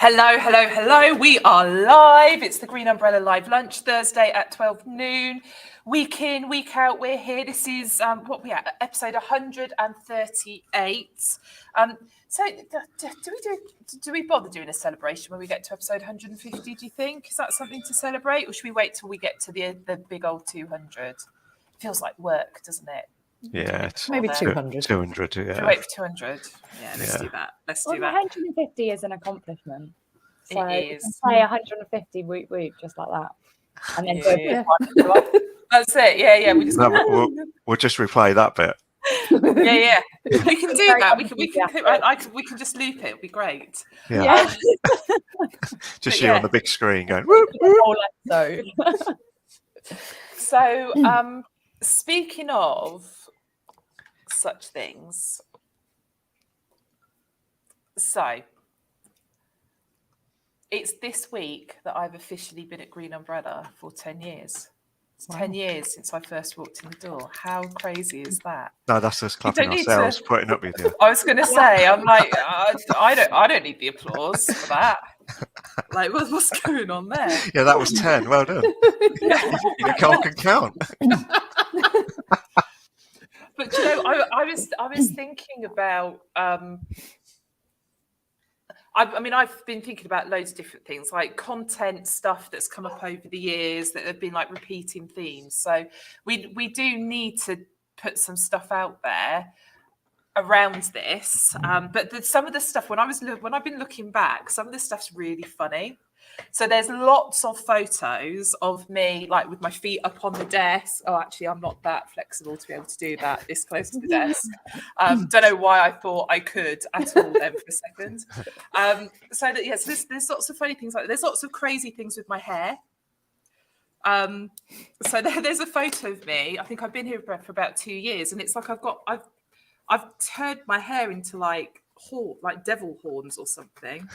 Hello. We are live. It's the Green Umbrella Live Lunch, Thursday at 12 noon. Week in, week out, we're here. This is episode 138. So do we bother doing a celebration when we get to episode 150, do you think? Is that something to celebrate? Or should we wait till we get to the big old 200? Feels like work, doesn't it? Yeah, maybe 200. 200, yeah. Should we wait for 200? Yeah, let's do that. Let's do that. 150 is an accomplishment. So It you is. can say 150 whoop whoop just like that. And then That's it. Yeah. We'll just replay that bit. Yeah. We can do that. We can just loop it. It'll be great. Yeah. Just you on the big screen going. Whoop, whoop. So, speaking of such things, so it's this week that I've officially been at Green Umbrella for 10 years. It's 10 years since I first walked in the door. How crazy is that? No, that's us clapping ourselves, putting up with you. I was going to say, I'm like, I don't need the applause for that. Like, what's going on there? Yeah, that was 10. Well done. Nicole can count. But you know, I was thinking about. I've been thinking about loads of different things, like content stuff that's come up over the years that have been like repeating themes. So we do need to put some stuff out there around this. But some of the stuff when I've been looking back, some of the stuff's really funny. So there's lots of photos of me like with my feet up on the desk. Oh, actually, I'm not that flexible to be able to do that this close to the desk. Don't know why I thought I could at all then for a second. So there's lots of funny things like that. There's lots of crazy things with my hair. So there's a photo of me. I think I've been here for about 2 years, and it's like I've turned my hair into like devil horns or something.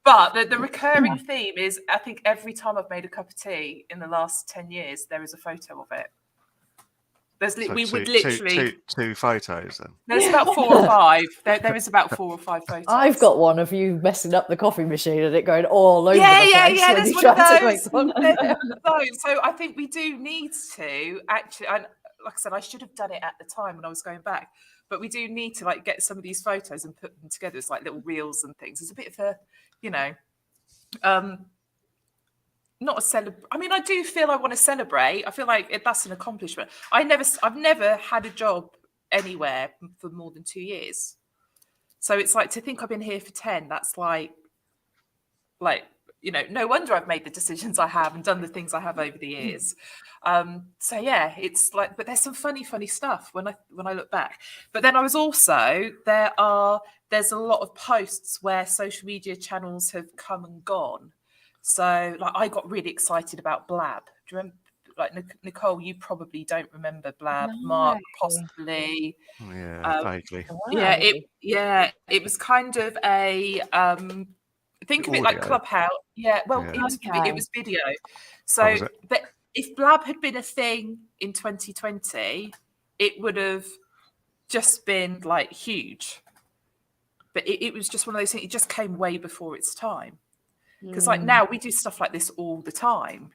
But the recurring theme is, I think every time I've made a cup of tea in the last 10 years, there is a photo of it. Two photos then. There's about 4 or 5. There is about 4 or 5 photos. I've got one of you messing up the coffee machine and it going all over the place. Yeah. There's one of those. So I think we do need to actually, and like I said, I should have done it at the time when I was going back. But we do need to like get some of these photos and put them together as like little reels and things. It's a bit of a, not a celebration. I mean, I do feel I want to celebrate. I feel like that's an accomplishment. I've never had a job anywhere for more than 2 years. So it's like to think I've been here for 10. That's like, no wonder I've made the decisions I have and done the things I have over the years. So yeah, it's like, but there's some funny stuff when I look back. But then I was also there's a lot of posts where social media channels have come and gone. So like I got really excited about Blab. Do you remember? Like Nicole, you probably don't remember Blab. No. Mark, possibly. Yeah, vaguely. It was kind of a. Think of it like Clubhouse. Yeah, well, it was video. So, but if Blab had been a thing in 2020, it would have just been like huge. But it was just one of those things. It just came way before its time. Because like now we do stuff like this all the time.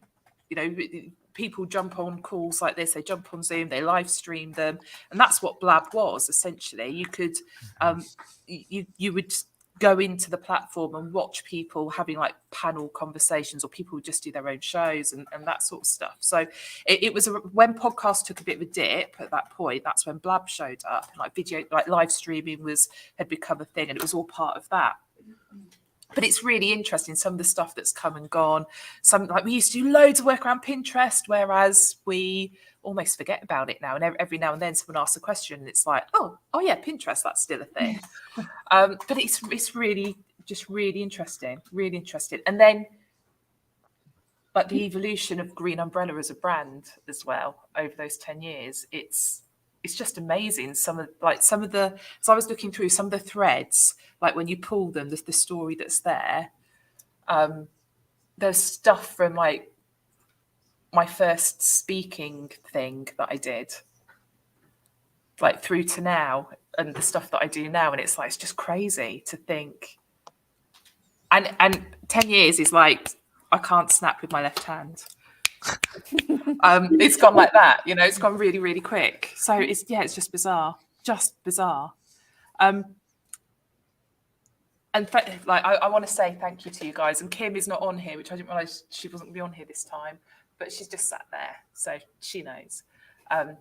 People jump on calls like this. They jump on Zoom. They live stream them, and that's what Blab was essentially. You could, you would go into the platform and watch people having like panel conversations, or people would just do their own shows and that sort of stuff. So it was when podcasts took a bit of a dip at that point, that's when Blab showed up, and like video, like live streaming had become a thing, and it was all part of that. But it's really interesting, some of the stuff that's come and gone. Some, like, we used to do loads of work around Pinterest, whereas we almost forget about it now. And every now and then someone asks a question and it's like, oh yeah, Pinterest, that's still a thing. But it's really interesting, really interesting. And then like the evolution of Green Umbrella as a brand as well over those 10 years, it's just amazing. Some of the, as I was looking through some of the threads, like when you pull them, the story that's there, there's stuff from like my first speaking thing that I did, like through to now, and the stuff that I do now. And it's like, it's just crazy to think And 10 years is like, I can't snap with my left hand. It's gone like that, you know, it's gone really, really quick. So it's just bizarre. And like, I want to say thank you to you guys. And Kim is not on here, which I didn't realize she wasn't going to be on here this time, but she's just sat there, so she knows.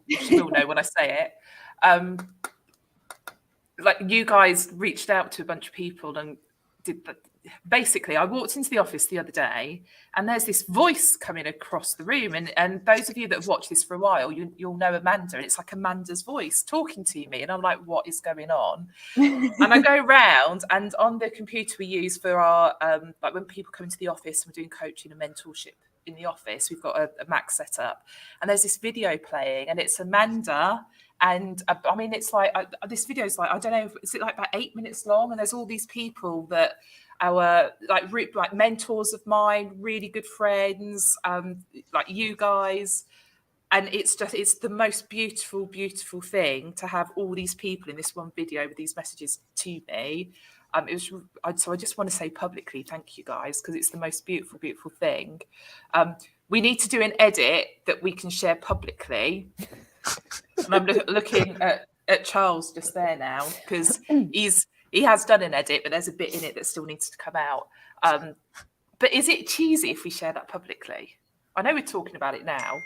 She will know when I say it. Like, you guys reached out to a bunch of people and did that. Basically, I walked into the office the other day and there's this voice coming across the room. And those of you that have watched this for a while, you'll know Amanda. And it's like Amanda's voice talking to me. And I'm like, what is going on? And I go round, and on the computer we use for our, like when people come into the office and we're doing coaching and mentorship in the office, we've got a Mac set up. And there's this video playing, and it's Amanda. And I mean, it's like, this video is like, I don't know, is it like about 8 minutes long? And there's all these people that our like mentors of mine, really good friends, like you guys. And it's the most beautiful, beautiful thing to have all these people in this one video with these messages to me. So I just want to say publicly, thank you guys, because it's the most beautiful, beautiful thing. We need to do an edit that we can share publicly. And I'm looking at Charles just there now, because he has done an edit, but there's a bit in it that still needs to come out. But is it cheesy if we share that publicly? I know we're talking about it now,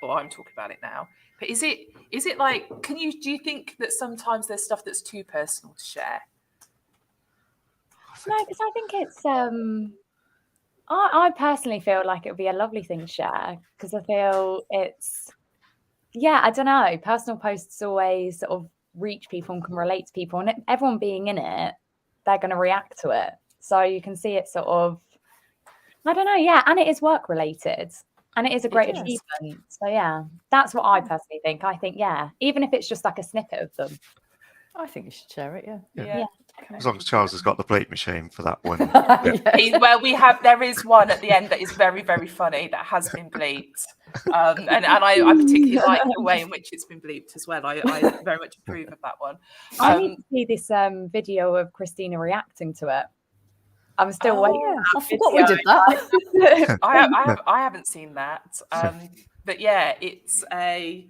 or I'm talking about it now. But is it like, do you think that sometimes there's stuff that's too personal to share? No, because I think it's I personally feel like it would be a lovely thing to share, because I feel it's, I don't know, personal posts always sort of reach people and can relate to people, and everyone being in it, they're going to react to it. So you can see it sort of, I don't know, and it is work related, and it is a great achievement. So that's what I personally think. I think, even if it's just like a snippet of them. I think you should share it, yeah. As long as Charles has got the bleep machine for that one. There is one at the end that is very, very funny that has been bleeped. And I particularly like the way in which it's been bleeped as well. I very much approve of that one. I need to see this video of Christina reacting to it. I'm still waiting. I forgot we did that. I haven't seen that. But it's a...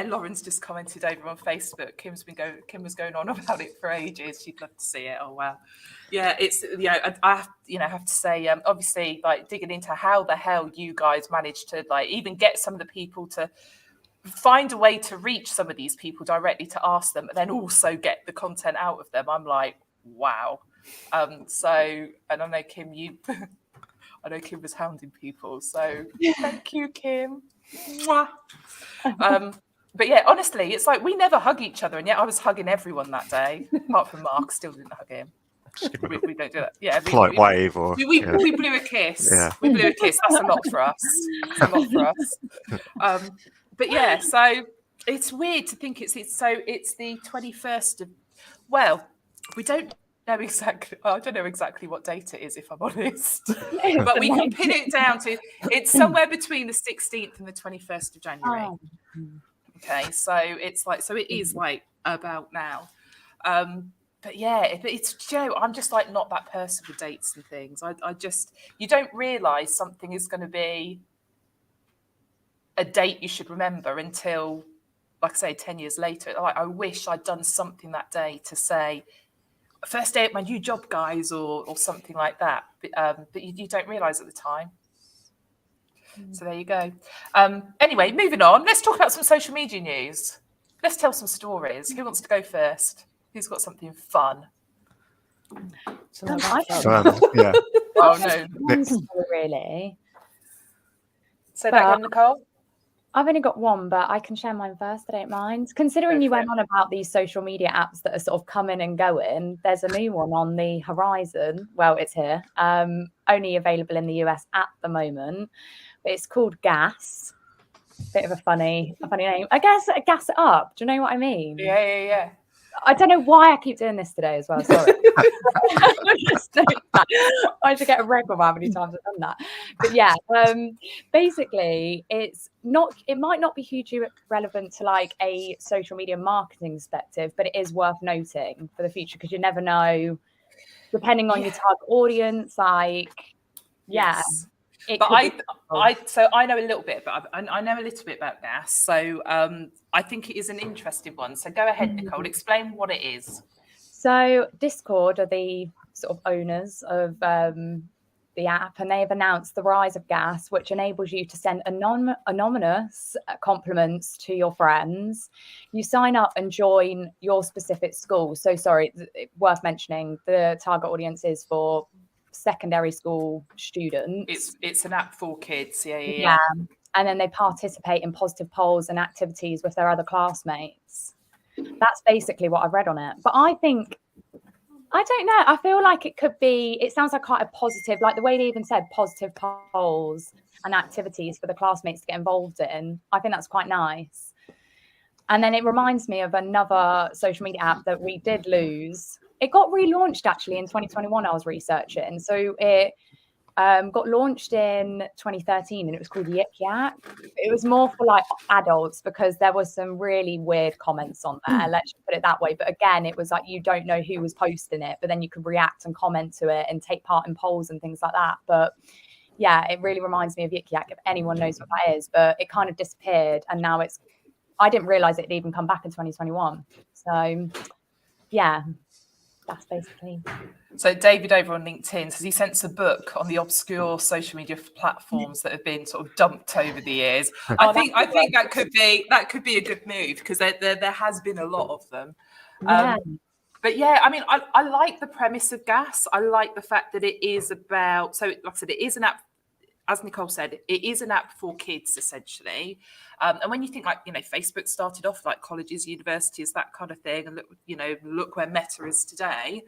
Lauren's just commented over on Facebook. Kim was going on about it for ages. She'd love to see it. Oh wow, it's I have to say, obviously, like, digging into how the hell you guys managed to like even get some of the people to find a way to reach some of these people directly to ask them, and then also get the content out of them. I'm like, wow. So, and I know Kim, I know Kim was hounding people. So thank you, Kim. Mwah. But honestly, it's like we never hug each other, and yet I was hugging everyone that day, apart from Mark. Still didn't hug him. We don't do that. Polite wave, or we blew a kiss. Yeah. We blew a kiss. That's a lot for us. But so it's weird to think it's the 21st of. Well, we don't know exactly. I don't know exactly what date it is, if I'm honest. But we can pin it down to it's somewhere between the 16th and the 21st of January. Oh. Okay, so it's like, so it is like about now. But it's Joe. I'm just like not that person with dates and things. I just, you don't realise something is going to be a date you should remember until, like I say, 10 years later. Like, I wish I'd done something that day to say, first day at my new job, guys, or something like that. But you don't realise at the time. So there you go. Anyway, moving on. Let's talk about some social media news. Let's tell some stories. Who wants to go first? Who's got something fun? Yeah. Oh no. Really? Say that again, Nicole. I've only got one, but I can share mine first. I don't mind. Considering you went on about these social media apps that are sort of coming and going, there's a new one on the horizon. Well, it's here. Only available in the US at the moment. But it's called Gas. Bit of a funny name. I guess gas it up. Do you know what I mean? Yeah. I don't know why I keep doing this today as well. Sorry. I should get a record of how many times I've done that. But basically, it might not be hugely relevant to like a social media marketing perspective, but it is worth noting for the future, because you never know depending on your target audience, like, yeah. Yes. But I know a little bit, but I know a little bit about gas. So I think it is an interesting one. So go ahead, Nicole, explain what it is. So Discord are the sort of owners of the app, and they've announced the rise of gas, which enables you to send anonymous compliments to your friends. You sign up and join your specific school. So sorry, worth mentioning, the target audience is for secondary school students. It's an app for kids. Yeah. And then they participate in positive polls and activities with their other classmates. That's basically what I've read on it. But I think, I don't know, I feel like it sounds like quite a positive, like the way they even said positive polls and activities for the classmates to get involved in. I think that's quite nice. And then it reminds me of another social media app that we did lose. It got relaunched actually in 2021, I was researching. So it got launched in 2013 and it was called Yik Yak. It was more for like adults because there was some really weird comments on there, let's just put it that way. But again, it was like you don't know who was posting it, but then you could react and comment to it and take part in polls and things like that. But yeah, it really reminds me of Yik Yak, if anyone knows what that is. But it kind of disappeared and now I didn't realize it had even come back in 2021. So yeah, that's basically. So David over on LinkedIn says he sends a book on the obscure social media platforms that have been sort of dumped over the years. I think that could be a good move because there has been a lot of them. Yeah. But yeah, I mean, I like the premise of gas. I like the fact that it is about, so like I said, it is an app, as Nicole said, it is an app for kids essentially. And when you think like, Facebook started off like colleges, universities, that kind of thing, and look where Meta is today.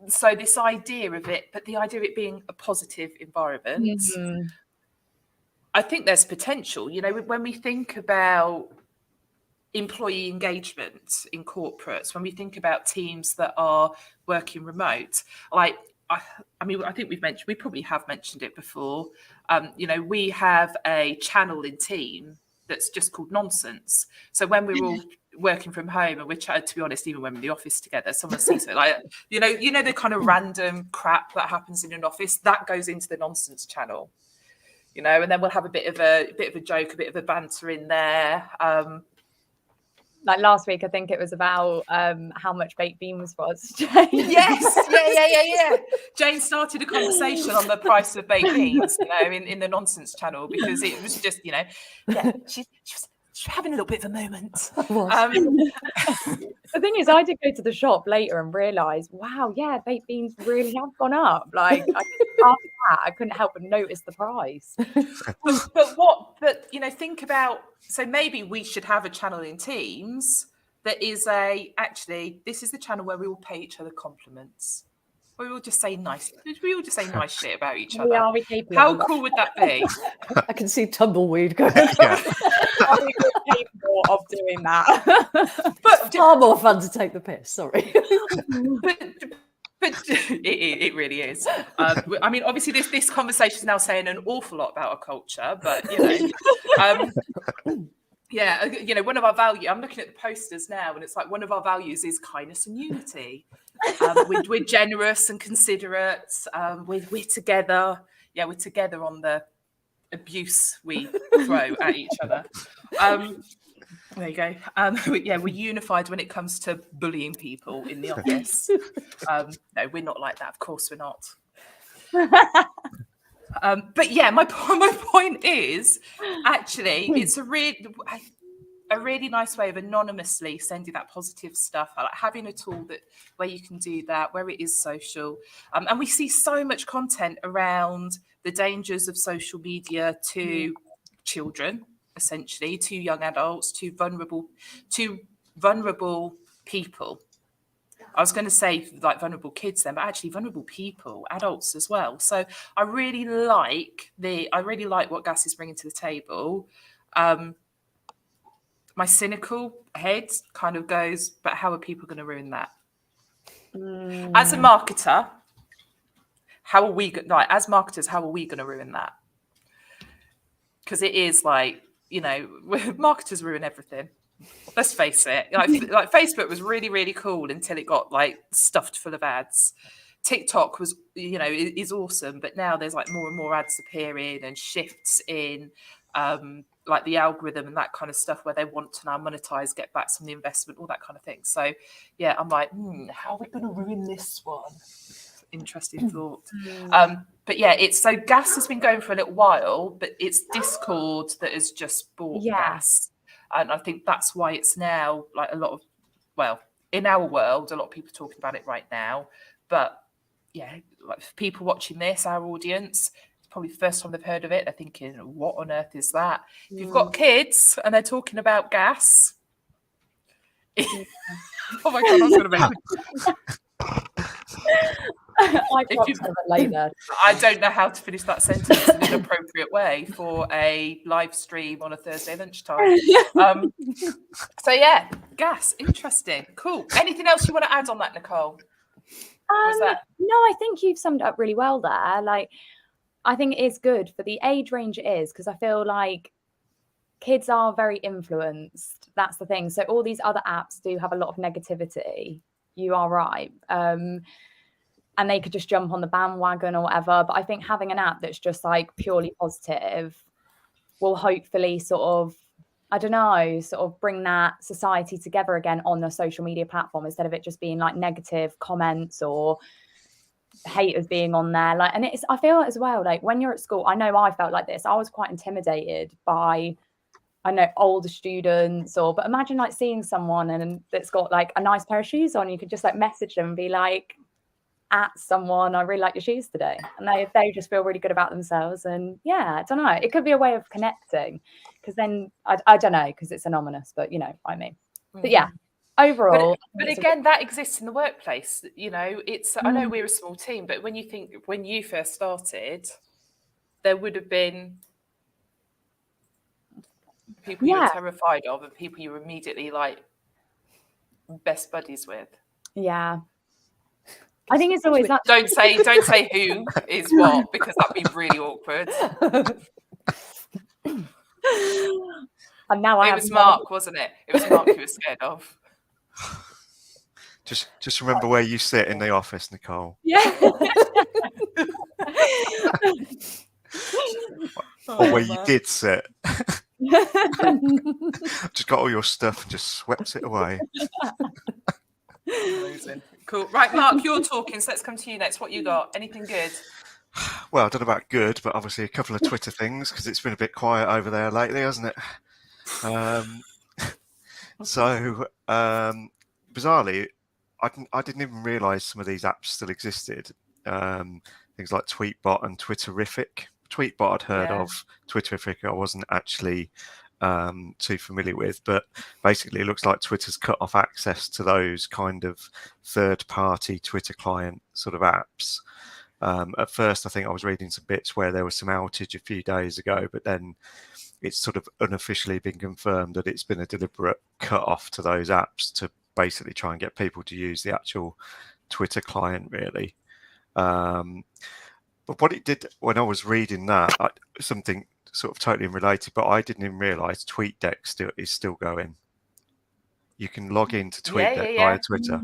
So this idea of it, but the idea of it being a positive environment, I think there's potential. When we think about employee engagement in corporates, when we think about teams that are working remote, like I mean, I think we probably have mentioned it before. We have a channel in team that's just called Nonsense. So when we're all working from home and we're chatting, to be honest, even when we're in the office together, someone sees it like, the kind of random crap that happens in an office that goes into the Nonsense channel, and then we'll have a bit of a joke, a bit of a banter in there. Like last week, I think it was about how much baked beans was. Yes, yeah. Jane started a conversation on the price of baked beans, in the Nonsense channel because it was just, she was having a little bit of a moment. The thing is, I did go to the shop later and realise, wow, yeah, baked beans really have gone up. Like after that, I couldn't help but notice the price. But think about, so maybe we should have a channel in Teams that is this is the channel where we all pay each other compliments. We all just say nice shit about each other. How cool would that be? I can see tumbleweed going. Yeah. Are we capable of doing that? But it's far more fun to take the piss. Sorry. But it really is. I mean, obviously, this conversation is now saying an awful lot about our culture, but one of our values. I'm looking at the posters now, and it's like one of our values is kindness and unity. We're generous and considerate. We're together. Yeah, we're together on the abuse we throw at each other. There you go. We're unified when it comes to bullying people in the office. No, we're not like that. Of course, we're not. But yeah, my point is actually it's a really nice way of anonymously sending that positive stuff. I like having a tool where you can do that, where it is social. And we see so much content around the dangers of social media to children, essentially, to young adults, to vulnerable people. I was going to say like vulnerable kids then, but actually vulnerable people, adults as well. So I really like what Gas is bringing to the table. My cynical head kind of goes, but how are people going to ruin that? As a marketer, as marketers, how are we going to ruin that? Because it is like, marketers ruin everything. Let's face it, like Facebook was really, really cool until it got like stuffed full of ads. TikTok was, is awesome, but now there's like more and more ads appearing and shifts in like the algorithm and that kind of stuff where they want to now monetize, get back some of the investment, all that kind of thing. So yeah, I'm like, how are we going to ruin this one? Interesting thought. But yeah, so gas has been going for a little while, but it's Discord that has just bought gas. And I think that's why it's now like in our world, a lot of people are talking about it right now. But yeah, like for people watching this, our audience, it's probably the first time they've heard of it. They're thinking, what on earth is that? If you've got kids and they're talking about gas, oh my God, I was going to make I don't know how to finish that sentence in an appropriate way for a live stream on a Thursday lunchtime. So yeah, gas, interesting, cool. Anything else you want to add on that, Nicole? No, I think you've summed it up really well there. Like, I think it is good for the age range it is, because I feel like kids are very influenced. That's the thing. So all these other apps do have a lot of negativity. You are right. And they could just jump on the bandwagon or whatever. But I think having an app that's just like purely positive will hopefully sort of, I don't know, sort of bring that society together again on the social media platform, instead of it just being like negative comments or haters being on there. Like, and I feel as well, like when you're at school, I know I felt like this. I was quite intimidated by, I know, older students, but imagine like seeing someone and that's got like a nice pair of shoes on, you could just like message them and be like, at someone, I really like your shoes today, and they just feel really good about themselves. And yeah, I don't know, it could be a way of connecting, because then I don't know, because it's anonymous, but you know what I mean. But yeah, overall, but again, that exists in the workplace. It's I know we're a small team, but when you first started, there would have been people you were terrified of and people you were immediately like best buddies with. Yeah, I think it's always that. Don't say who is what, because that'd be really awkward. And now it was Mark, wasn't it? It was Mark you were scared of. Just remember where you sit in the office, Nicole. Yeah. Or where you did sit. Just got all your stuff and just swept it away. Amazing. Cool. Right, Mark, you're talking, so let's come to you next. What you got? Anything good? Well, I don't know about good, but obviously a couple of Twitter things, because it's been a bit quiet over there lately, hasn't it? So bizarrely, I didn't even realise some of these apps still existed. Things like Tweetbot and Twitterific. Tweetbot I'd heard of. Twitterific I wasn't actually too familiar with, but basically it looks like Twitter's cut off access to those kind of third-party Twitter client sort of apps. At first, I think I was reading some bits where there was some outage a few days ago, but then it's sort of unofficially been confirmed that it's been a deliberate cut off to those apps to basically try and get people to use the actual Twitter client, really. But what it did when I was reading that, something sort of totally unrelated, but I didn't even realise TweetDeck is still going. You can log into TweetDeck via Twitter.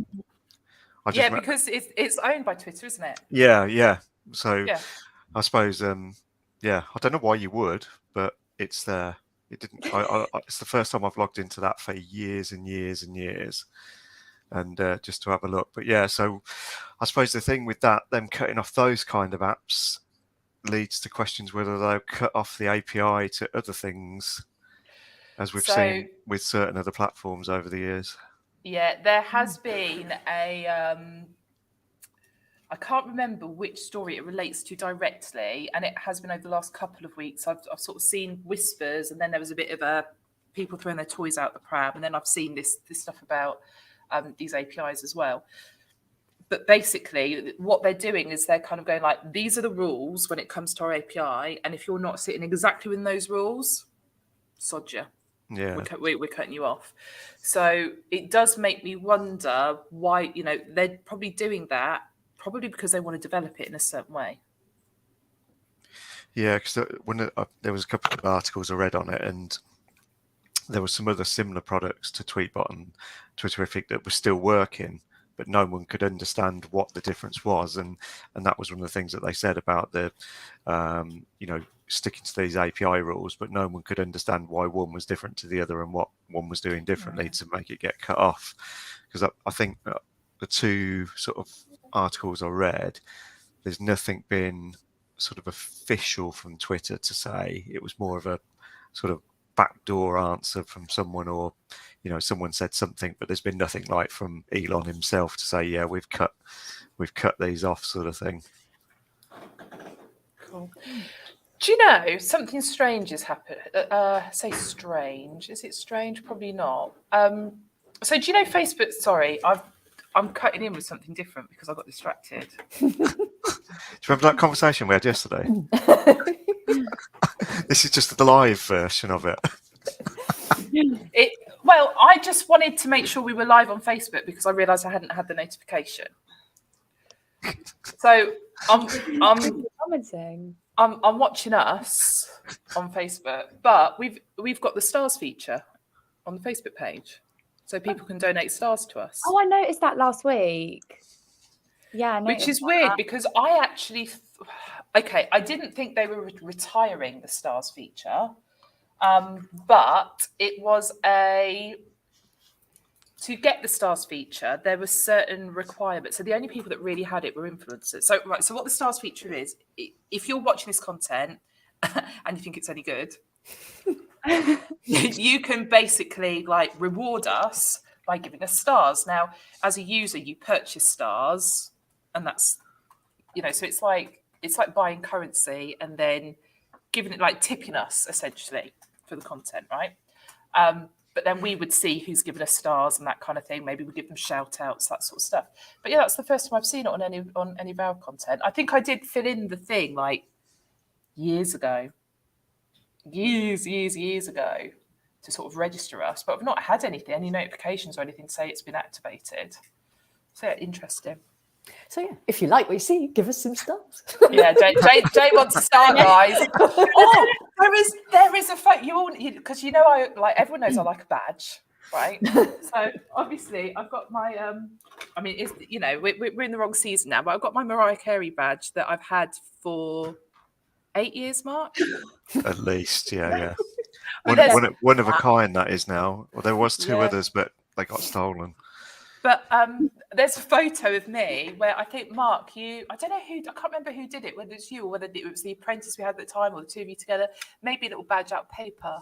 Because it's owned by Twitter, isn't it? Yeah. So I suppose, I don't know why you would, but it's there. It didn't. It's the first time I've logged into that for years and years and years, and just to have a look. But yeah, so I suppose the thing with that, them cutting off those kind of apps, leads to questions whether they'll cut off the API to other things, as we've seen with certain other platforms over the years. Yeah, there has been I can't remember which story it relates to directly, and it has been over the last couple of weeks. I've sort of seen whispers, and then there was a bit of people throwing their toys out the pram, and then I've seen this stuff about these APIs as well. But basically, what they're doing is they're kind of going like, these are the rules when it comes to our API, and if you're not sitting exactly within those rules, sod you. Yeah, we're cutting you off. So it does make me wonder why, they're probably doing that, probably because they want to develop it in a certain way. Yeah, because when there was a couple of articles I read on it, and there were some other similar products to Tweetbot and Twitterific that were still working, but no one could understand what the difference was, and that was one of the things that they said about the sticking to these API rules, but no one could understand why one was different to the other and what one was doing differently to make it get cut off. Because I think the two sort of articles I read, there's nothing been sort of official from Twitter to say. It was more of a sort of backdoor answer from someone, or someone said something, but there's been nothing like from Elon himself to say, yeah, we've cut these off, sort of thing. Cool. Do you know something strange has happened? Say strange. Is it strange? Probably not. So do you know Facebook? Sorry, I'm cutting in with something different because I got distracted. Do you remember that conversation we had yesterday? This is just the live version of it. Well, I just wanted to make sure we were live on Facebook because I realised I hadn't had the notification. So I'm commenting. I'm watching us on Facebook, but we've got the stars feature on the Facebook page, so people can donate stars to us. Oh, I noticed that last week. Yeah, which is weird because I actually, I didn't think they were retiring the stars feature, but it was to get the stars feature, there were certain requirements. So the only people that really had it were influencers. So what the stars feature is, if you're watching this content and you think it's any good, you can basically reward us by giving us stars. Now, as a user, you purchase stars, and that's so it's like buying currency and then giving it, tipping us essentially for the content, right? But then we would see who's given us stars and that kind of thing. Maybe we give them shout outs, that sort of stuff. But yeah, that's the first time I've seen it on any of our content. I think I did fill in the thing years ago, to sort of register us, but I've not had any notifications or anything to say it's been activated. So yeah, interesting. So yeah, if you like what you see, give us some stars. Yeah, Jay wants to start, guys. Oh, there is a photo. Because everyone knows I like a badge, right? So obviously I've got my we're in the wrong season now, but I've got my Mariah Carey badge that I've had for 8 years, Mark. At least, yeah. One of a kind that is now. Well, there was two others, but they got stolen. But there's a photo of me where I think, Mark, I don't know I can't remember who did it, whether it's you or whether it was the apprentice we had at the time or the two of you together, maybe a little badge out paper.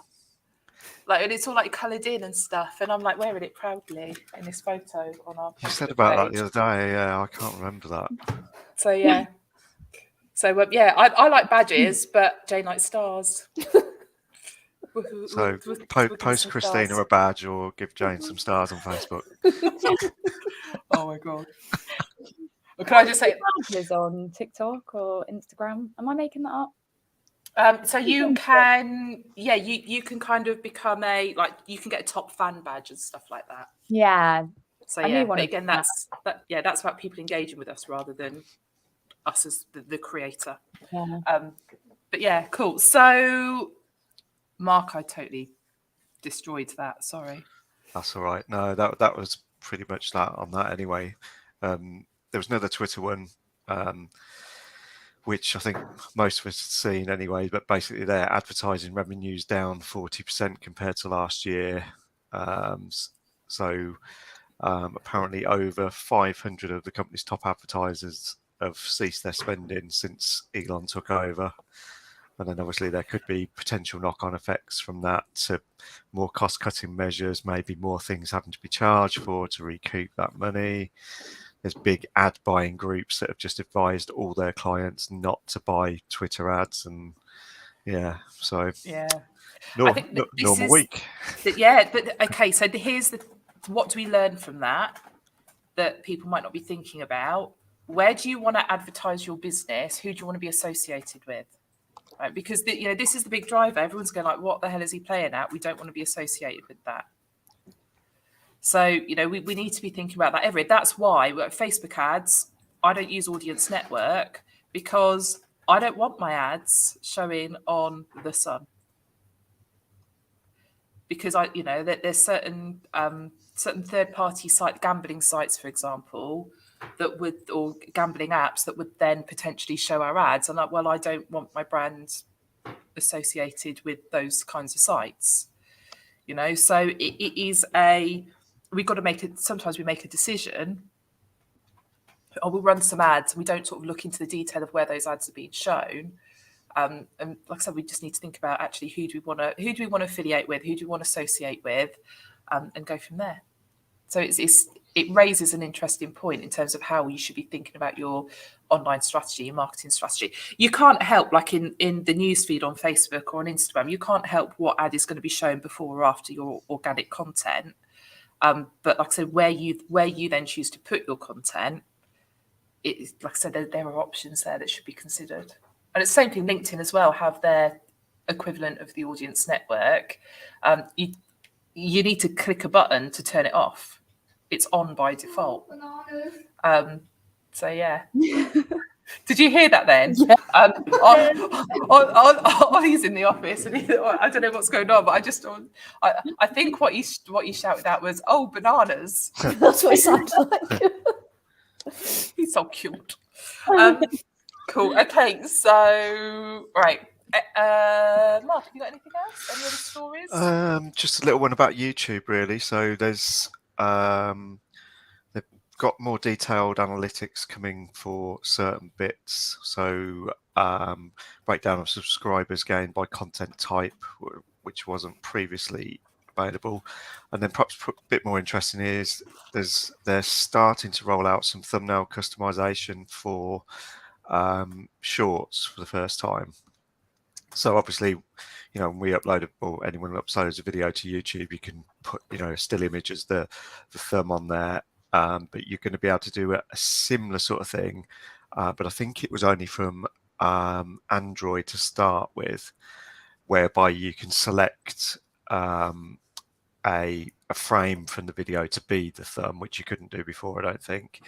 And it's all coloured in and stuff. And I'm wearing it proudly in this photo on our page. You said about that the other day, yeah, I can't remember that. So, yeah. So, I like badges, but Jane likes stars. So post Christina stars. A badge or give Jane some stars on Facebook. Oh my god! Well, can I just say badges on TikTok or Instagram? Am I making that up? So you can, you can kind of become you can get a top fan badge and stuff like that. Yeah. So yeah, but again, that's about people engaging with us rather than us as the creator. Yeah. But yeah, cool. So. Mark, I totally destroyed that. Sorry. That's all right. No, that was pretty much that on that anyway. There was another Twitter one, which I think most of us had seen anyway, but basically their advertising revenue's down 40% compared to last year. So apparently over 500 of the company's top advertisers have ceased their spending since Elon took over. And then obviously there could be potential knock-on effects from that to more cost-cutting measures, maybe more things having to be charged for to recoup that money. There's big ad buying groups that have just advised all their clients not to buy Twitter ads. And so I think normal week. But okay, so here's what do we learn from that people might not be thinking about? Where do you want to advertise your business? Who do you want to be associated with? Right, because this is the big driver. Everyone's going what the hell is he playing at? We don't want to be associated with that. So we need to be thinking about that. That's why Facebook ads. I don't use Audience Network because I don't want my ads showing on The Sun. because there's certain third-party gambling sites, for example, or gambling apps that would then potentially show our ads. And I don't want my brand associated with those kinds of sites. So it is we've got to make it. Sometimes we make a decision. Or we'll run some ads, and we don't sort of look into the detail of where those ads are being shown. And like I said, we just need to think about actually who do we want to affiliate with, who do we want to associate with, and go from there. So it raises an interesting point in terms of how you should be thinking about your online strategy, your marketing strategy. You can't help, like in the newsfeed on Facebook or on Instagram, you can't help what ad is going to be shown before or after your organic content. But like I said, where you then choose to put your content, like I said, there are options there that should be considered. And it's the same thing, LinkedIn as well have their equivalent of the audience network. You need to click a button to turn it off. It's on by default. So yeah. Did you hear that then? Yeah. Ollie's in the office, and I don't know what's going on, but I think what he shouted out was, "Oh, bananas." That's what it sounds like. He's so cute. Cool. Okay, so right. Mark, have you got anything else? Any other stories? Just a little one about YouTube, really. So there's they've got more detailed analytics coming for certain bits. So breakdown of subscribers gained by content type, which wasn't previously available. And then perhaps a bit more interesting is they're starting to roll out some thumbnail customization for shorts for the first time. So obviously, when we upload or anyone uploads a video to YouTube, you can put a still image as the thumb on there, but you're going to be able to do a similar sort of thing, but I think it was only from Android to start with, whereby you can select a frame from the video to be the thumb, which you couldn't do before, I don't think.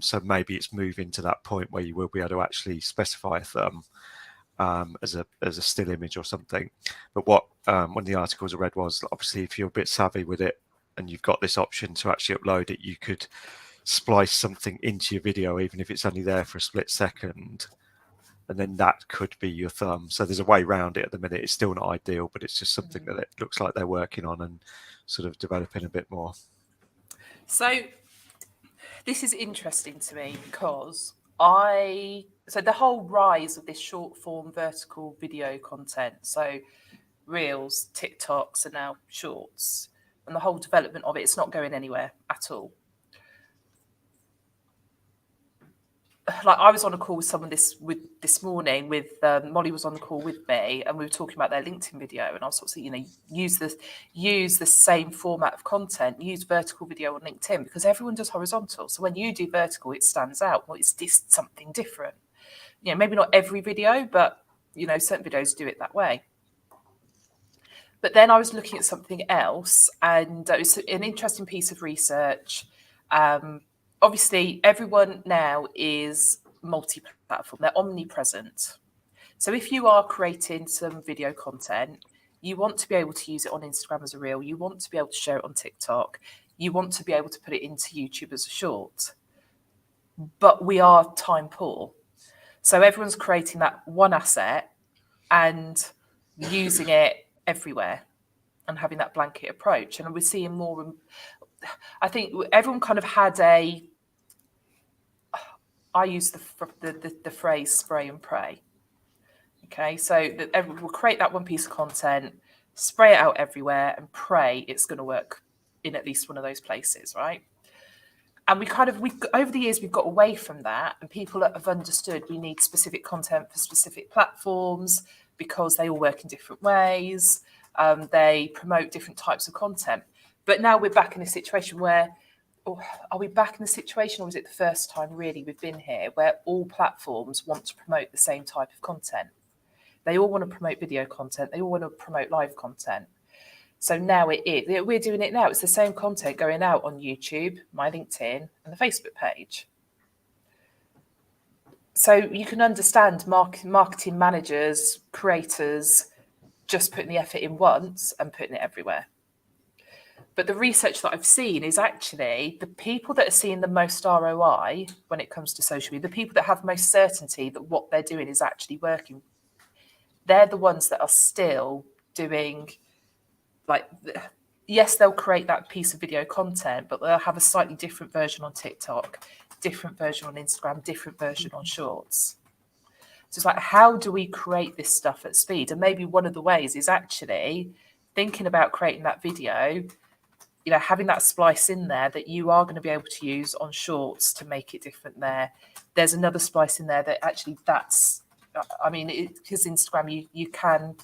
So maybe it's moving to that point where you will be able to actually specify a thumb as a still image or something. But what one of the articles I read was, obviously, if you're a bit savvy with it and you've got this option to actually upload it, you could splice something into your video, even if it's only there for a split second, and then that could be your thumb. So there's a way around it at the minute. It's still not ideal, but it's just something that it looks like they're working on and sort of developing a bit more. So this is interesting to me because so the whole rise of this short form vertical video content, so Reels, TikToks, and now Shorts, and the whole development of it's not going anywhere at all. Like I was on a call with someone this morning with Molly was on the call with me, and we were talking about their LinkedIn video, and I was sort of saying, use the same format of content, use vertical video on LinkedIn, because everyone does horizontal. So when you do vertical, it stands out. Well, it's just something different. Maybe not every video, but certain videos do it that way. But then I was looking at something else, and it was an interesting piece of research. Obviously, everyone now is multi-platform. They're omnipresent. So if you are creating some video content, you want to be able to use it on Instagram as a reel. You want to be able to share it on TikTok. You want to be able to put it into YouTube as a short. But we are time poor. So everyone's creating that one asset and using it everywhere and having that blanket approach. And we're seeing more. I think everyone kind of had I use the phrase spray and pray. Okay, so that everyone will create that one piece of content, spray it out everywhere, and pray it's going to work in at least one of those places, right? And we over the years we've got away from that, and people have understood we need specific content for specific platforms because they all work in different ways. They promote different types of content. But now we're back in a situation where, or are we back in the situation, or is it the first time really we've been here where all platforms want to promote the same type of content? They all want to promote video content. They all want to promote live content. So now we're doing it now. It's the same content going out on YouTube, my LinkedIn, and the Facebook page. So you can understand marketing managers, creators just putting the effort in once and putting it everywhere. But the research that I've seen is actually the people that are seeing the most ROI when it comes to social media, the people that have most certainty that what they're doing is actually working, they're the ones that are still doing, like, yes, they'll create that piece of video content, but they'll have a slightly different version on TikTok, different version on Instagram, different version on Shorts. So it's like, how do we create this stuff at speed? And maybe one of the ways is actually thinking about creating that video, you know, having that splice in there that you are going to be able to use on Shorts to make it different there. There's another splice in there that actually that's, I mean, because Instagram, you can,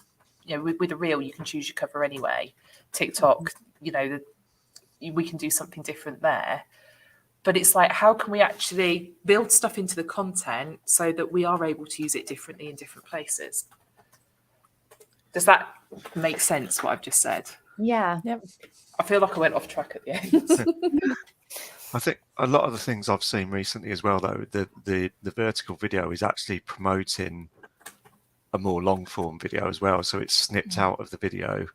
you know, with a reel, you can choose your cover anyway. TikTok, you know, we can do something different there. But it's like, how can we actually build stuff into the content so that we are able to use it differently in different places? Does that make sense, what I've just said? Yeah. Yep. I feel like I went off track at the end. I think a lot of the things I've seen recently as well, though, the vertical video is actually promoting a more long form video as well. So it's snipped out of the video.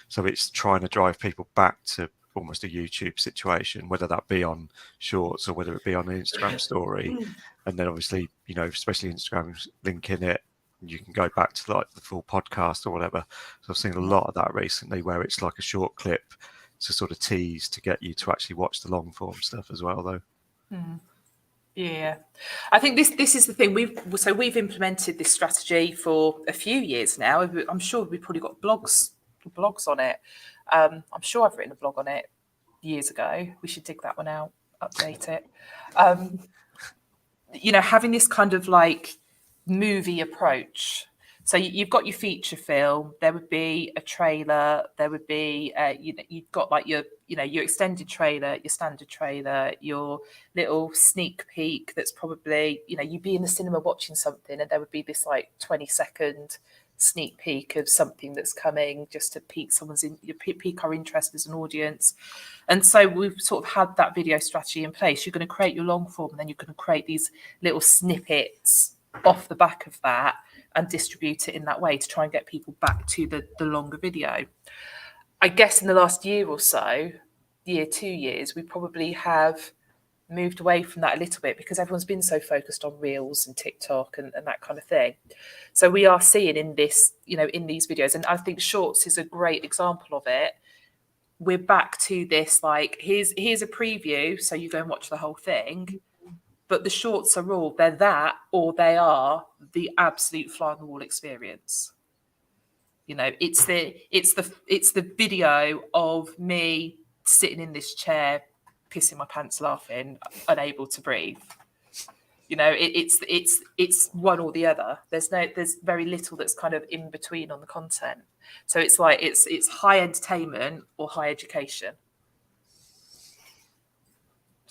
So it's trying to drive people back to almost a YouTube situation, whether that be on Shorts or whether it be on an Instagram story. And then obviously, you know, especially Instagram linking it, you can go back to like the full podcast or whatever. So I've seen a lot of that recently where it's like a short clip to sort of tease to get you to actually watch the long form stuff as well, though. Yeah, I think this is the thing. We've implemented this strategy for a few years now. I'm sure we've probably got blogs on it. I'm sure I've written a blog on it years ago. We should dig that one out, update it. You know, having this kind of like movie approach. So you've got your feature film, there would be a trailer, there would be, you know, you've got like your extended trailer, your standard trailer, your little sneak peek that's probably, you know, you'd be in the cinema watching something and there would be this like 20-second sneak peek of something that's coming just to pique pique our interest as an audience. And so we've sort of had that video strategy in place. You're going to create your long form and then you're going to create these little snippets off the back of that and distribute it in that way to try and get people back to the longer video. I guess in the last year or so, 2 years, we probably have moved away from that a little bit because everyone's been so focused on Reels and TikTok and that kind of thing. So we are seeing in this, you know, in these videos, and I think Shorts is a great example of it. We're back to this, like, here's a preview, so you go and watch the whole thing. But the Shorts are all, they're that, or they are the absolute fly on the wall experience. You know, it's the video of me sitting in this chair, pissing my pants laughing, unable to breathe. You know, it's one or the other. There's very little that's kind of in between on the content. So it's like it's high entertainment or high education.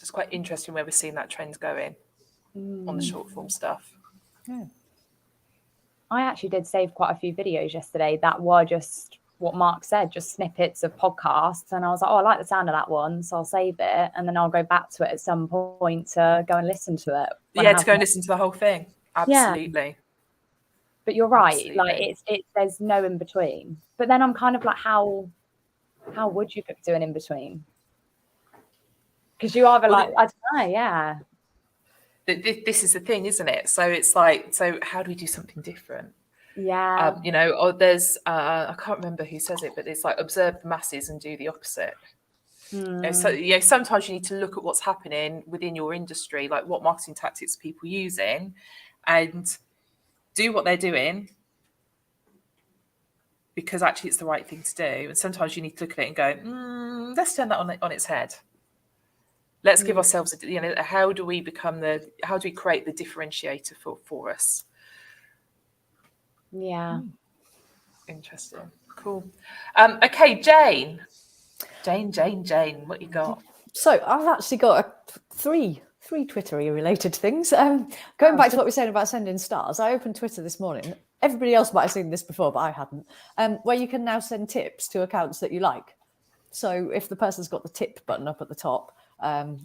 It's quite interesting where we're seeing that trend going on the short form stuff. Yeah. I actually did save quite a few videos yesterday that were just what Mark said, just snippets of podcasts. And I was like, oh, I like the sound of that one, so I'll save it. And then I'll go back to it at some point to go and listen to it. Yeah, to go and listen to the whole thing. Absolutely. Yeah. But you're right. Absolutely. Like there's no in between. But then I'm kind of like, how would you do an in between? Because you either I don't know, yeah. This is the thing, isn't it? So it's like, so how do we do something different? Yeah. You know, or there's, I can't remember who says it, but it's like observe the masses and do the opposite. You know, so, you know, sometimes you need to look at what's happening within your industry, like what marketing tactics are people using, and do what they're doing because actually it's the right thing to do. And sometimes you need to look at it and go, let's turn that on its head. Let's give ourselves, you know, how do we create the differentiator for us? Yeah. Interesting. Cool. Okay, Jane, what you got? So I've actually got three Twittery related things. Going back to what we were saying about sending stars, I opened Twitter this morning. Everybody else might have seen this before, but I hadn't. Where you can now send tips to accounts that you like. So if the person's got the tip button up at the top,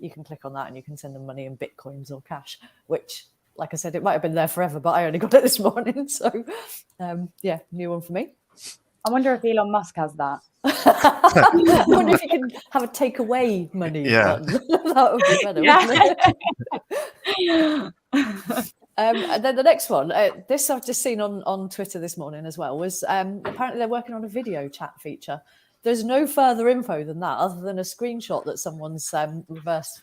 you can click on that and you can send them money in Bitcoins or cash, which, like I said, it might have been there forever, but I only got it this morning. So, yeah, new one for me. I wonder if Elon Musk has that. I wonder if you can have a takeaway money button. That would be better, wouldn't it? And then the next one, this I've just seen on Twitter this morning as well, was apparently they're working on a video chat feature. There's no further info than that, other than a screenshot that someone's reverse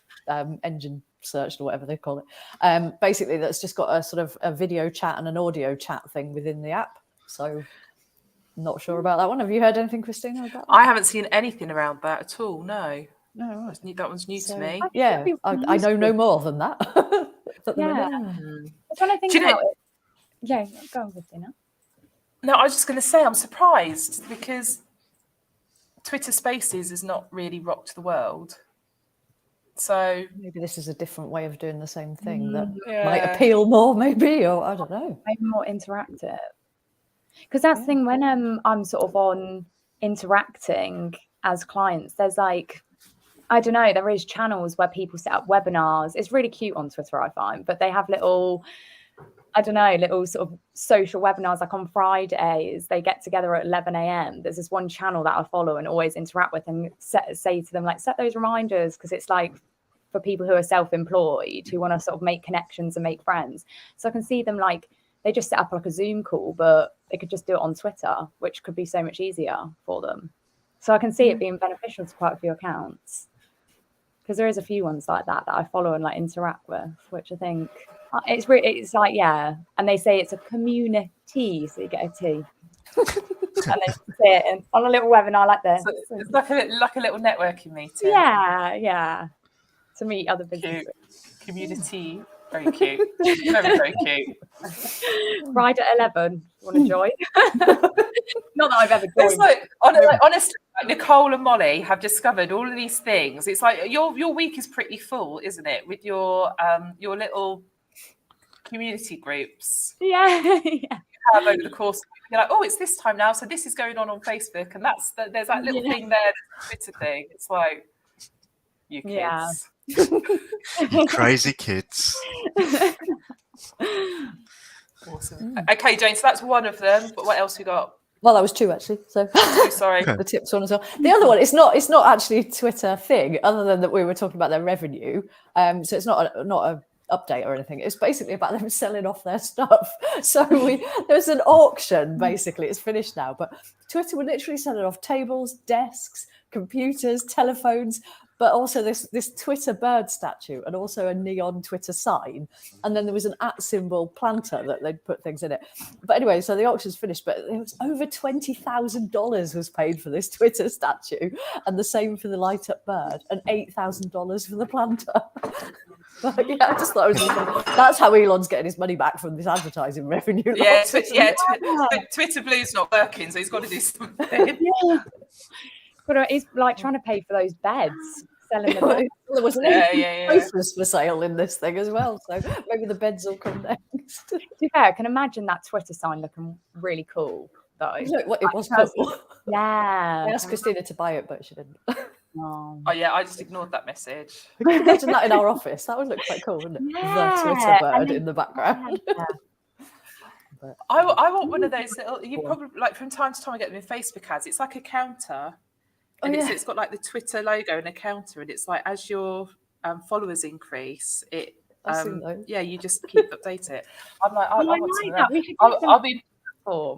engine searched or whatever they call it. Basically, that's just got a sort of a video chat and an audio chat thing within the app. So not sure about that one. Have you heard anything, Christina, about that? I haven't seen anything around that at all. No. No, right. That one's new to me. Yeah, I know no more than that. I'm trying to think about it. Yeah, go on, Christina. No, I was just going to say I'm surprised because Twitter Spaces has not really rocked the world. So maybe this is a different way of doing the same thing that might appeal more, maybe, or I don't know. Maybe more interactive. Because that's the thing, when I'm sort of on interacting as clients, there's like, I don't know, there is channels where people set up webinars. It's really cute on Twitter, I find, but they have little, I don't know, little sort of social webinars. Like on Fridays, they get together at 11 a.m. There's this one channel that I follow and always interact with and say to them, like, set those reminders, because it's like for people who are self-employed, who want to sort of make connections and make friends. So I can see them like, they just set up like a Zoom call, but they could just do it on Twitter, which could be so much easier for them. So I can see it being beneficial to quite a few accounts, because there is a few ones like that I follow and like interact with, which I think it's like, and they say it's a community, so you get a T. And they say it on a little webinar like this. So it's like a little networking meeting. Yeah. To meet other businesses. Community. Very cute. Very, very cute. Friday at 11. Want to join? Not that I've ever joined. It's like, honestly, like Nicole and Molly have discovered all of these things. It's like your week is pretty full, isn't it? With your little community groups. Yeah. You have over the course of the week. You're like, oh, it's this time now, so this is going on Facebook, and there's that little thing there, Twitter thing. It's like, you kids. Yeah. You crazy kids. Awesome. Okay, Jane, so that's one of them, but what else we got? Well, that was two actually. So sorry. The tips one as well. The other one, it's not actually a Twitter thing, other than that we were talking about their revenue. So it's not a update or anything. It's basically about them selling off their stuff. So there's an auction, basically. It's finished now, but Twitter were literally selling off tables, desks, computers, telephones, but also this Twitter bird statue and also a neon Twitter sign. And then there was an @ symbol planter that they'd put things in it. But anyway, so the auction's finished, but it was over $20,000 was paid for this Twitter statue, and the same for the light up bird, and $8,000 for the planter. But yeah, I just thought it was that's how Elon's getting his money back from this advertising revenue. Yeah, Twitter Blue's not working, so he's got to do something. But he's like trying to pay for those beds, selling them. There was sofas for sale in this thing as well, so maybe the beds will come next. To be fair, I can imagine that Twitter sign looking really cool, though. It was cool. Yeah. I asked Christina to buy it, but she didn't. Oh yeah, I just ignored that message. We could imagine that in our office. That would look quite cool, wouldn't it? Yeah. The Twitter bird in the background. Yeah. But, I want one of those little. You probably like from time to time I get them in Facebook ads. It's like a counter, and it's got like the Twitter logo and a counter, and it's like as your followers increase, it you just keep update it. I'm like, I want some of that. I'll be.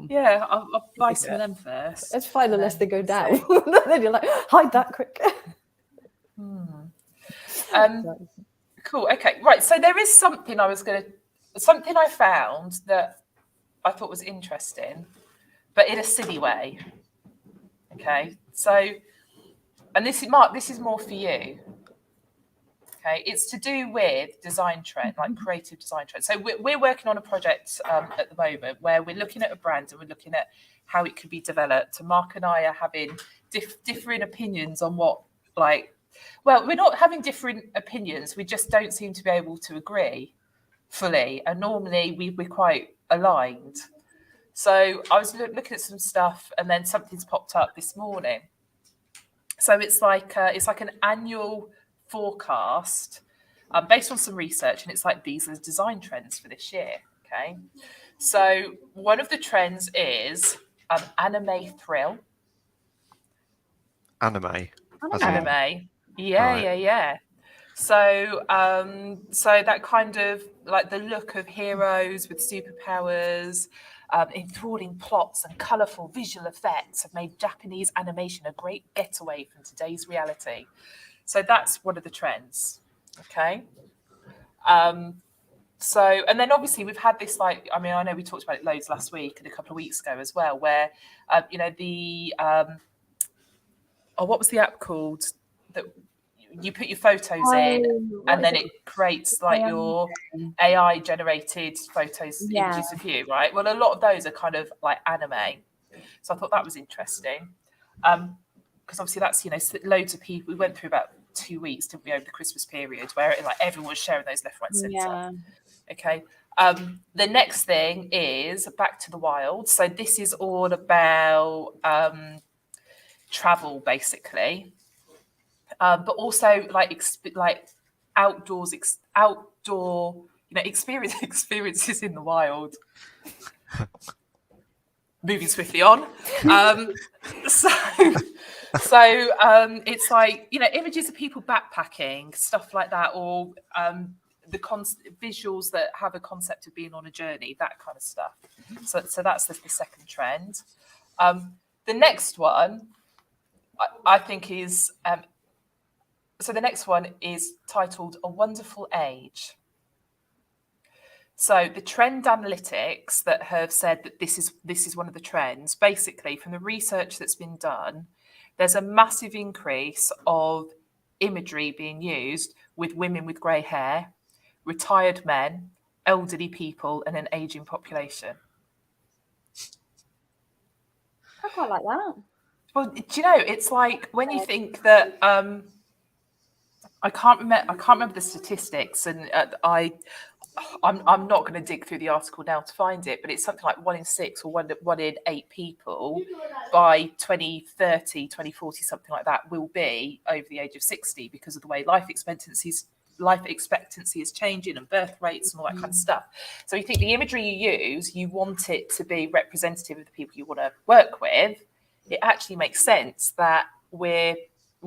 Yeah, I'll buy some of them first. It's fine unless they go down. Then you're like, hide that quick. Cool. Okay. Right. So there is something I found that I thought was interesting, but in a silly way. Okay. So, and this is Mark. This is more for you. Okay, it's to do with design trend, like creative design trend. So we're working on a project at the moment where we're looking at a brand and we're looking at how it could be developed. And Mark and I are having differing opinions on what, we're not having different opinions. We just don't seem to be able to agree fully. And normally we're quite aligned. So I was looking at some stuff and then something's popped up this morning. So it's like an annual forecast based on some research, and it's like these are design trends for this year. Okay, so one of the trends is anime thrill. Anime. Yeah. So that kind of like the look of heroes with superpowers, enthralling plots and colourful visual effects have made Japanese animation a great getaway from today's reality. So that's one of the trends. Okay. So, and then obviously we've had this, like, I mean, I know we talked about it loads last week and a couple of weeks ago as well, where, what was the app called that you put your photos in and then it creates like your AI generated photos, images of you, right? Well, a lot of those are kind of like anime. So I thought that was interesting. Because obviously that's, loads of people, we went through about 2 weeks, didn't we, over the Christmas period, where like everyone was sharing those left, right, centre. Yeah. Okay. The next thing is back to the wild. So this is all about travel, basically, but also like outdoor, experiences in the wild. Moving swiftly on. So it's like, images of people backpacking, stuff like that, or the visuals that have a concept of being on a journey, that kind of stuff. So that's the second trend. The next one, I think, is the next one is titled "A Wonderful Age." So the trend analytics that have said that this is one of the trends, basically from the research that's been done, there's a massive increase of imagery being used with women with grey hair, retired men, elderly people, and an ageing population. I quite like that. Well, do you know, it's like when you think that I can't remember the statistics, and I'm not going to dig through the article now to find it, but it's something like 1 in 6 or 1 in 8 people by 2030, 2040, something like that, will be over the age of 60 because of the way life expectancy is changing and birth rates and all that kind of stuff. So you think the imagery you use, you want it to be representative of the people you want to work with. It actually makes sense that we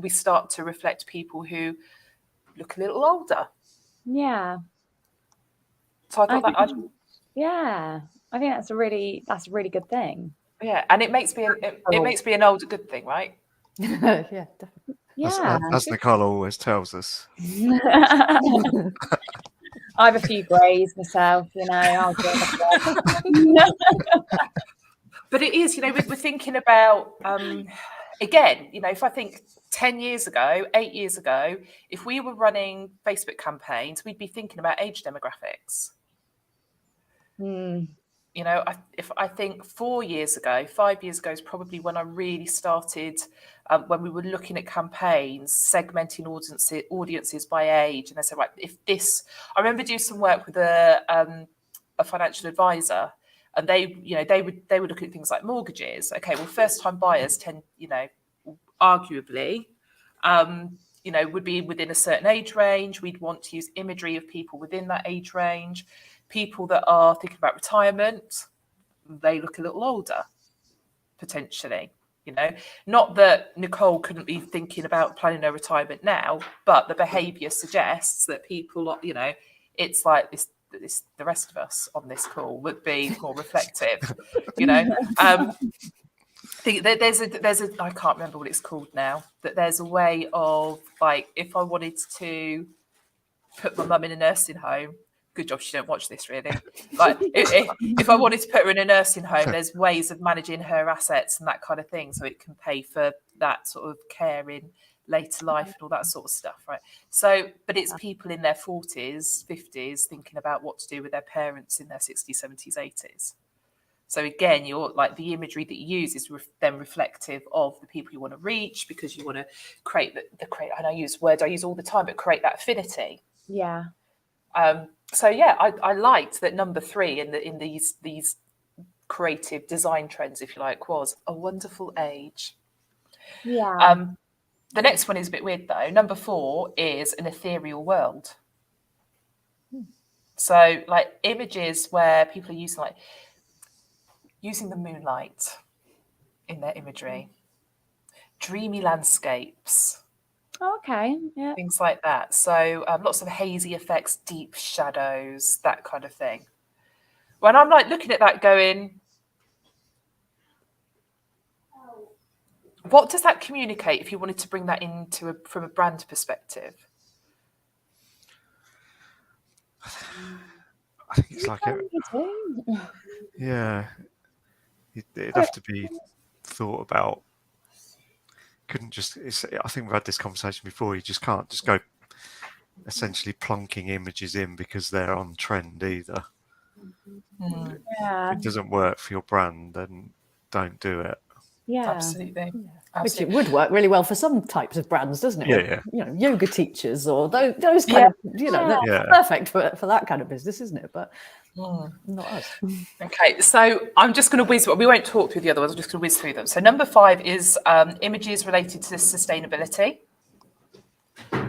start to reflect people who look a little older. Yeah. So I thought I think that's a really good thing. Yeah, and it makes being old a good thing, right? Yeah, definitely. Yeah, as Nicole always tells us. I have a few greys myself, I'll But it is, we're thinking about again, if I think 10 years ago, 8 years ago, if we were running Facebook campaigns, we'd be thinking about age demographics. I think 4 years ago, 5 years ago is probably when I really started, when we were looking at campaigns, segmenting audiences by age. And I said, right, I remember doing some work with a financial advisor, and they were looking at things like mortgages. Okay, well, first time buyers tend, arguably, would be within a certain age range. We'd want to use imagery of people within that age range. People that are thinking about retirement, they look a little older, potentially. Not that Nicole couldn't be thinking about planning her retirement now, but the behaviour suggests that people, it's like this. The rest of us on this call would be more reflective. I think there's a I can't remember what it's called now. That there's a way of, like, if I wanted to put my mum in a nursing home. Good job she don't watch this, really. Like, if I wanted to put her in a nursing home, there's ways of managing her assets and that kind of thing, so it can pay for that sort of care in later life and all that sort of stuff, right? So, but it's people in their 40s, 50s thinking about what to do with their parents in their 60s, 70s, 80s. So again, you're like, the imagery that you use is then reflective of the people you want to reach, because you want to create and I use words I use all the time, but create that affinity. Yeah. So yeah, I liked that number 3 in these creative design trends, if you like, was a wonderful age. Yeah. The next one is a bit weird though. Number 4 is an ethereal world. So like images where people are using the moonlight, in their imagery. Dreamy landscapes. Oh, okay. Yeah. Things like that. So lots of hazy effects, deep shadows, that kind of thing. When I'm like looking at that going, what does that communicate if you wanted to bring that into from a brand perspective? I think it's like it'd have to be thought about. Couldn't just. I think we've had this conversation before. You just can't just go essentially plonking images in because they're on trend either. Yeah. If it doesn't work for your brand, then don't do it. Yeah. Absolutely. Which it would work really well for some types of brands, doesn't it? Yeah. You know, yoga teachers or those kind of, you know, they're perfect for that kind of business, isn't it? But not us. Okay, so I'm just going to whiz. We won't talk through the other ones. I'm just going to whiz through them. So number 5 is images related to sustainability.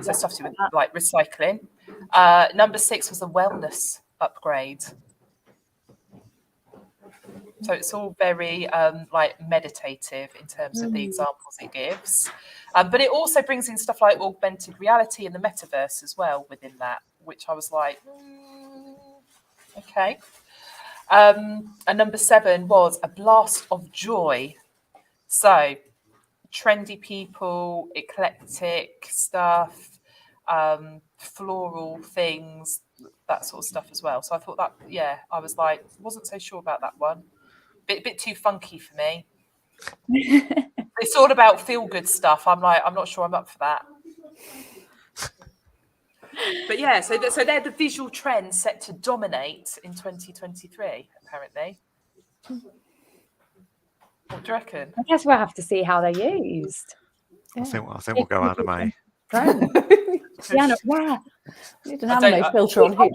So stuff to do with like recycling. Number 6 was a wellness upgrade. So it's all very like meditative in terms of the examples it gives. But it also brings in stuff like augmented reality and the metaverse as well within that, which I was like, okay. And number 7 was a blast of joy. So trendy people, eclectic stuff, floral things, that sort of stuff as well. So I thought that, I was like, wasn't so sure about that one. Bit too funky for me. It's all about feel-good stuff. I'm like, I'm not sure I'm up for that. But yeah, so they're the visual trends set to dominate in 2023, apparently. What do you reckon? I guess we'll have to see how they're used. I think we'll go anime. We need an anime filter on here.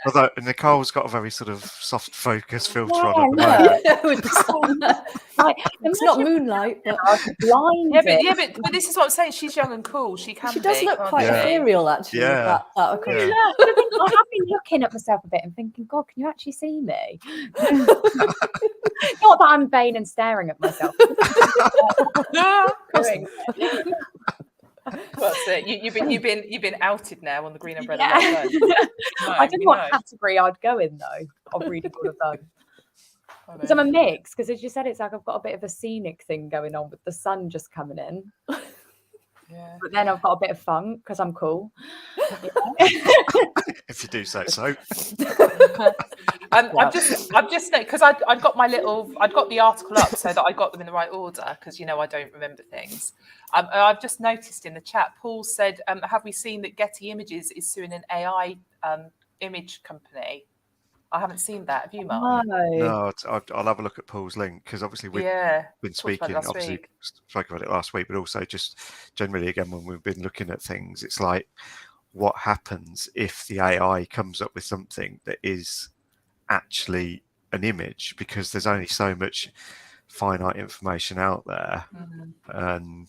Although Nicole's got a very sort of soft focus filter on at the moment. It's not moonlight, but but this is what I'm saying. She's young and cool. She does look quite ethereal, actually. Yeah. I have been looking at myself a bit and thinking, God, can you actually see me? Not that I'm vain and staring at myself. What's it? You've been outed now on the Green Umbrella. I don't know what category I'd go in though. Of reading all of those. Because I'm a mix. Because as you said, it's like I've got a bit of a scenic thing going on with the sun just coming in. Yeah. But then I've got a bit of funk because I'm cool. If you do say so. I'm just because I'd got the article up so that I got them in the right order because I don't remember things. I've just noticed in the chat, Paul said, have we seen that Getty Images is suing an AI image company? I haven't seen that. Have you, Mark? No, I'll have a look at Paul's link because obviously we've been speaking, obviously spoke about it last week, but also just generally again when we've been looking at things, it's like what happens if the AI comes up with something that is actually an image because there's only so much finite information out there, and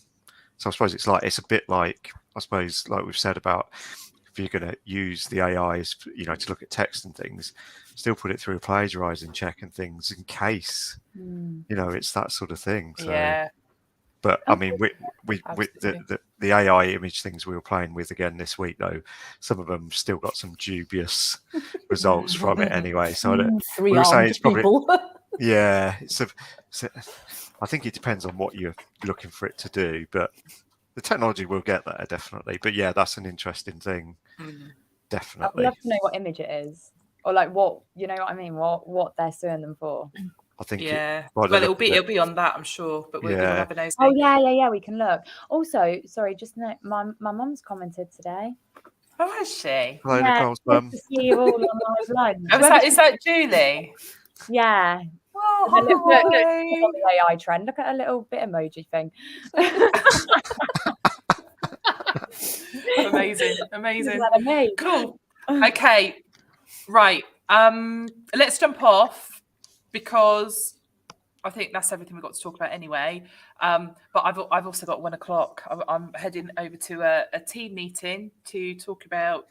so I suppose it's a bit like like we've said about. If you're going to use the AIs, to look at text and things, still put it through a plagiarizing check and things in case, it's that sort of thing. So, yeah. But I mean, with the AI image things we were playing with again this week, though, some of them still got some dubious results from it anyway. So we were saying it's probably, I think it depends on what you're looking for it to do, but. The technology will get there, definitely. But yeah, that's an interesting thing. Definitely. I'd love to know what image it is. Or like what, you know what I mean? What they're suing them for. I think it'll be on that, I'm sure. But we'll have a nosy. Oh yeah, we can look. Also, sorry, just know my mum's commented today. Oh, has she? Hello, Nicole's mum. To see you all on live line. Is that Julie? Yeah. Oh, look on the AI trend. Look at a little bit emoji thing. Amazing. Cool. Okay. Right. Let's jump off because I think that's everything we've got to talk about anyway. But I've also got 1:00. I'm heading over to a team meeting to talk about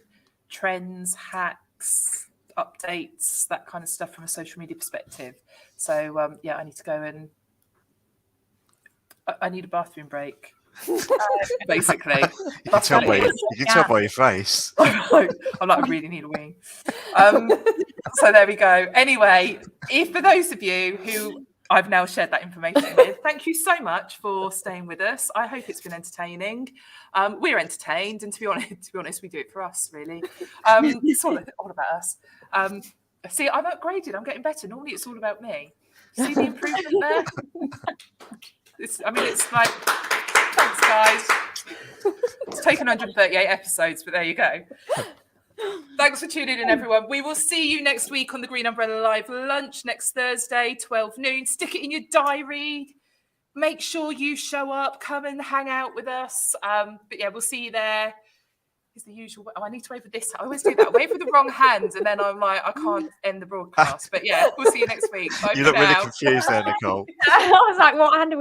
trends, hacks, updates, that kind of stuff from a social media perspective. So I need to go and I need a bathroom break. Basically, you can tell by your face. I'm like, I really need a wee. So there we go. Anyway, for those of you who I've now shared that information with, thank you so much for staying with us. I hope it's been entertaining. We're entertained, and to be honest, we do it for us, really. It's all about us. See, I've upgraded. I'm getting better. Normally, it's all about me. See the improvement there? It's like, thanks, guys. It's taken 138 episodes, but there you go. Thanks for tuning in, everyone. We will see you next week on the Green Umbrella Live Lunch next Thursday, 12 noon. Stick it in your diary. Make sure you show up. Come and hang out with us. But yeah, we'll see you there. Is the usual. Oh, I need to wave with this. I always do that. I wave with the wrong hand, and then I'm like, I can't end the broadcast. But yeah, we'll see you next week. Bye. You look really confused there, Nicole. I was like, what hand are we